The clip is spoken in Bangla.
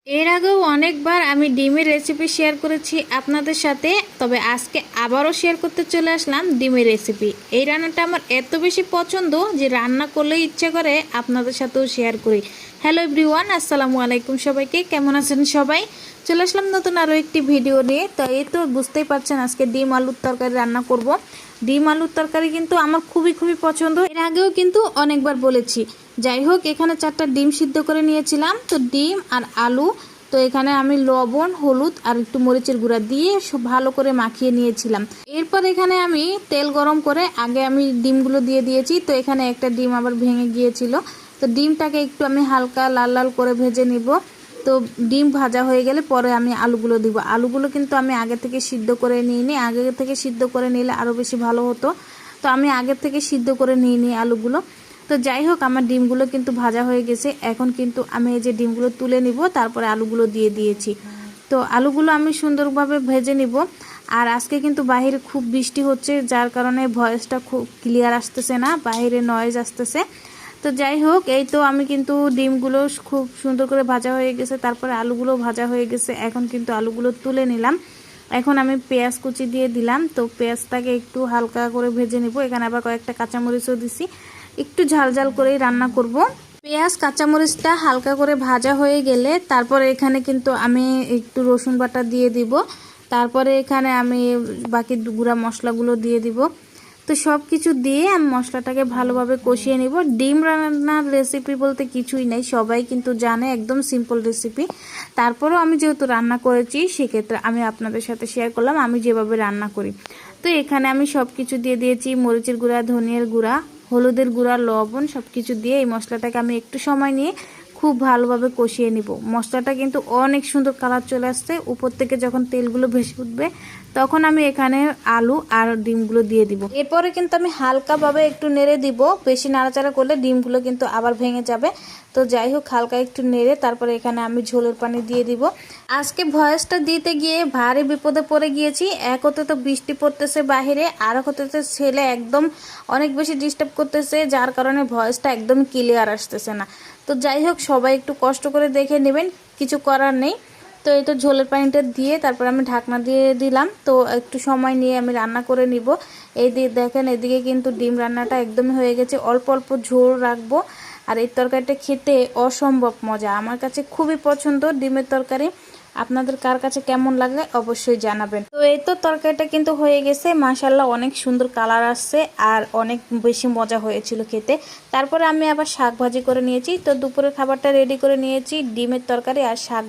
এর আগেও অনেকবার আমি ডিমের রেসিপি শেয়ার করেছি আপনাদের সাথে, তবে আজকে আবারও শেয়ার করতে চলে আসলাম ডিমের রেসিপি। এই রান্নাটা আমার এত বেশি পছন্দ যে রান্না করলেই ইচ্ছে করে আপনাদের সাথেও শেয়ার করি। হ্যালো এভরিওয়ান, আসসালামু আলাইকুম। সবাইকে কেমন আছেন সবাই? চলে আসলাম নতুন আরও একটি ভিডিও নিয়ে। তো এই তো বুঝতেই পারছেন আজকে ডিম আলুর তরকারি রান্না করব। ডিম আলুর তরকারি কিন্তু আমার খুবই পছন্দ। এর আগেও কিন্তু অনেকবার বলেছি। যাই হোক, এখানে 4টা ডিম সিদ্ধ করে নিয়েছিলাম। তো ডিম আর আলু, তো এখানে আমি লবণ, হলুদ আর একটু মরিচের গুঁড়া দিয়ে ভালো করে মাখিয়ে নিয়েছিলাম। এরপর এখানে আমি তেল গরম করে আগে আমি ডিমগুলো দিয়ে দিয়েছি। তো এখানে একটা ডিম আবার ভেঙে গিয়েছিল। তো ডিমটাকে একটু আমি হালকা লাল লাল করে ভেজে নিব। তো ডিম ভাজা হয়ে গেলে পরে আমি আলুগুলো দিব। আলুগুলো কিন্তু আমি আগে থেকে সিদ্ধ করে নিইনি। আগে থেকে সিদ্ধ করে নিলে আরও বেশি ভালো হতো। তো আমি আগে থেকে সিদ্ধ করে নিইনি আলুগুলো। তো যাই হোক, আমার ডিমগুলো কিন্তু ভাজা হয়ে গেছে। এখন কিন্তু আমি এই যে ডিমগুলো তুলে নিব, তারপরে আলুগুলো দিয়ে দিয়েছি। তো আলুগুলো আমি সুন্দরভাবে ভেজে নিব। আর আজকে কিন্তু বাইরে খুব বৃষ্টি হচ্ছে, যার কারণে ভয়েসটা খুব ক্লিয়ার আসতেছে না, বাইরে নয়েজ আসতেছে। তো যাই হোক, এই তো আমি কিন্তু ডিমগুলো খুব সুন্দর করে ভাজা হয়ে গেছে, তারপরে আলুগুলো ভাজা হয়ে গেছে। এখন কিন্তু আলুগুলো তুলে নিলাম। এখন আমি পেঁয়াজ কুচি দিয়ে দিলাম। তো পেঁয়াজটাকে একটু হালকা করে ভেজে নিব। এখানে আবার কয়েকটা কাঁচামরিচও দিছি। একটু ঝাল ঝাল করেই রান্না করব। পেঁয়াজ কাঁচামরিচটা হালকা করে ভাজা হয়ে গেলে তারপরে এখানে কিন্তু আমি একটু রসুন বাটা দিয়ে দিব। তারপরে এখানে আমি বাকি গুঁড়া মশলাগুলো দিয়ে দিব। তো সব কিছু দিয়ে আমি মশলাটাকে ভালোভাবে কষিয়ে নিব। ডিম রান্নার রেসিপি বলতে কিছুই নেই, সবাই কিন্তু জানে, একদম সিম্পল রেসিপি। তারপরেও আমি যেহেতু রান্না করেছি, সেক্ষেত্রে আমি আপনাদের সাথে শেয়ার করলাম আমি যেভাবে রান্না করি। তো এখানে আমি সব কিছু দিয়ে দিয়েছি, মরিচের গুঁড়া, ধনিয়ার গুঁড়া, হলুদের গুঁড়া, লবণ, সব কিছু দিয়ে এই মশলাটাকে আমি একটু সময় নিয়ে খুব ভালোভাবে কষিয়ে নিব। মশলাটা কিন্তু অনেক সুন্দর কালার চলে আসছে। উপর থেকে যখন তেলগুলো ভেসে উঠবে তখন আমি এখানে আলু আর ডিমগুলো দিয়ে দিব। এরপরে কিন্তু আমি হালকাভাবে একটু নেড়ে দিব। বেশি নাড়াচাড়া করলে ডিমগুলো কিন্তু আবার ভেঙে যাবে। তো যাই হোক, হালকা একটু নেড়ে তারপরে এখানে আমি ঝোলের পানি দিয়ে দিব। আজকে ভয়েসটা দিতে গিয়ে ভারী বিপদে পড়ে গিয়েছি। এক হতে তো বৃষ্টি পড়তেছে বাহিরে, আর হতে তো ছেলে একদম অনেক বেশি ডিস্টার্ব করতেছে, যার কারণে ভয়েসটা একদম ক্লিয়ার আসতেছে না। তো যাই হোক, সবাই একটু কষ্ট করে দেখে নেবেন, কিছু করার নেই। তো এই তো ঝোলের পানিটা দিয়ে তারপর আমি ঢাকনা দিয়ে দিলাম। তো একটু সময় নিয়ে আমি রান্না করে নিব। এই দিয়ে দেখেন, এদিকে কিন্তু ডিম রান্নাটা একদমই হয়ে গেছে। অল্প অল্প ঝোল রাখবো। আর এই তরকারিটা খেতে অসম্ভব মজা, আমার কাছে খুবই পছন্দ ডিমের তরকারি। আপনাদের কার কাছে কেমন লাগে অবশ্যই জানাবেন। তো এই তো তরকারিটা কিন্তু হয়ে গেছে, মাশাআল্লাহ অনেক সুন্দর কালার আসছে আর অনেক বেশি মজা হয়েছিল খেতে। তারপরে আমি আবার শাক ভাজি করে নিয়েছি। তো দুপুরের খাবারটা রেডি করে নিয়েছি, ডিমের তরকারি আর শাক।